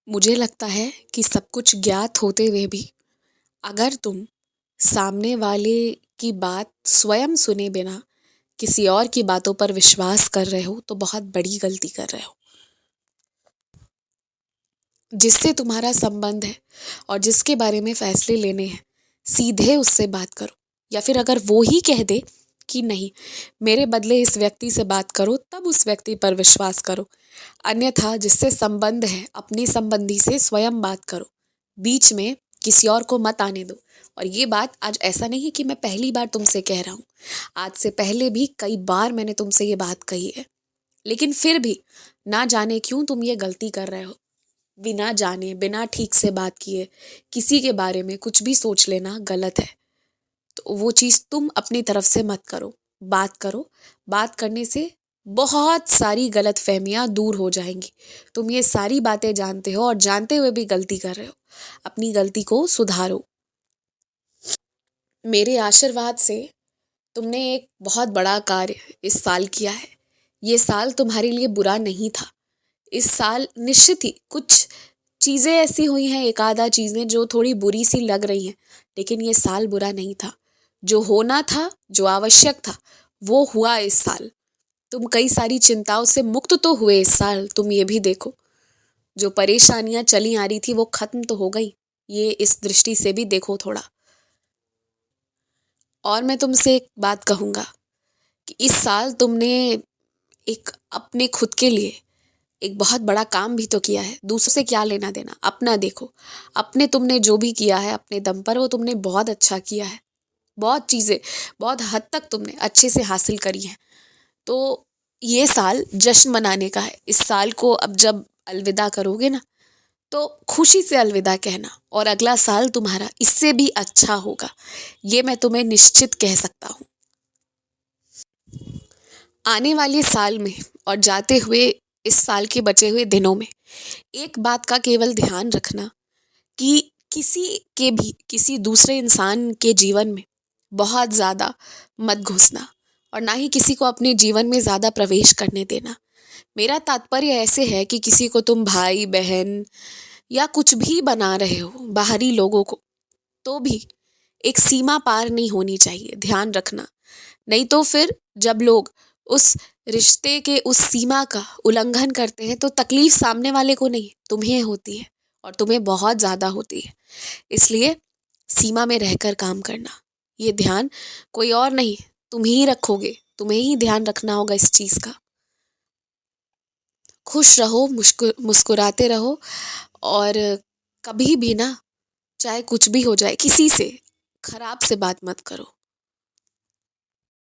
मुझे लगता है कि सब कुछ ज्ञात होते हुए भी अगर तुम सामने वाले की बात स्वयं सुने बिना किसी और की बातों पर विश्वास कर रहे हो तो बहुत बड़ी गलती कर रहे हो। जिससे तुम्हारा संबंध है और जिसके बारे में फैसले लेने हैं, सीधे उससे बात करो। या फिर अगर वो ही कह दे कि नहीं, मेरे बदले इस व्यक्ति से बात करो, तब उस व्यक्ति पर विश्वास करो। अन्यथा जिससे संबंध है, अपने संबंधी से स्वयं बात करो। बीच में किसी और को मत आने दो। और ये बात आज ऐसा नहीं है कि मैं पहली बार तुमसे कह रहा हूँ, आज से पहले भी कई बार मैंने तुमसे ये बात कही है। लेकिन फिर भी ना जाने क्यों तुम ये गलती कर रहे हो। बिना जाने, बिना ठीक से बात किए किसी के बारे में कुछ भी सोच लेना गलत है। तो वो चीज़ तुम अपनी तरफ से मत करो। बात करो। बात करने से बहुत सारी गलत फहमियाँ दूर हो जाएंगी। तुम ये सारी बातें जानते हो और जानते हुए भी गलती कर रहे हो। अपनी गलती को सुधारो। मेरे आशीर्वाद से तुमने एक बहुत बड़ा कार्य इस साल किया है। ये साल तुम्हारे लिए बुरा नहीं था। इस साल निश्चित ही कुछ चीज़ें ऐसी हुई हैं, एक आधा चीज़ें जो थोड़ी बुरी सी लग रही हैं, लेकिन ये साल बुरा नहीं था। जो होना था, जो आवश्यक था, वो हुआ इस साल। तुम कई सारी चिंताओं से मुक्त तो हुए इस साल। तुम ये भी देखो, जो परेशानियां चली आ रही थी वो खत्म तो हो गई। ये इस दृष्टि से भी देखो थोड़ा। और मैं तुमसे एक बात कहूँगा कि इस साल तुमने एक अपने खुद के लिए एक बहुत बड़ा काम भी तो किया है। दूसरों से क्या लेना देना, अपना देखो। अपने तुमने जो भी किया है अपने दम पर, वो तुमने बहुत अच्छा किया है। बहुत चीज़ें बहुत हद तक तुमने अच्छे से हासिल करी हैं। तो ये साल जश्न मनाने का है। इस साल को अब जब अलविदा करोगे ना, तो खुशी से अलविदा कहना, और अगला साल तुम्हारा इससे भी अच्छा होगा। ये मैं तुम्हें निश्चित कह सकता हूँ। आने वाले साल में और जाते हुए इस साल के बचे हुए दिनों में एक बात का केवल ध्यान रखना कि किसी दूसरे इंसान के जीवन में बहुत ज़्यादा मत घुसना, और ना ही किसी को अपने जीवन में ज़्यादा प्रवेश करने देना। मेरा तात्पर्य ऐसे है कि किसी को तुम भाई बहन या कुछ भी बना रहे हो, बाहरी लोगों को, तो भी एक सीमा पार नहीं होनी चाहिए। ध्यान रखना। नहीं तो फिर जब लोग उस रिश्ते के उस सीमा का उल्लंघन करते हैं तो तकलीफ सामने वाले को नहीं, तुम्हें होती है, और तुम्हें बहुत ज़्यादा होती है। इसलिए सीमा में रहकर काम करना, ये ध्यान कोई और नहीं, तुम ही रखोगे। तुम्हें ही ध्यान रखना होगा इस चीज़ का। खुश रहो, मुस्कुराते रहो, और कभी भी ना, चाहे कुछ भी हो जाए, किसी से खराब से बात मत करो।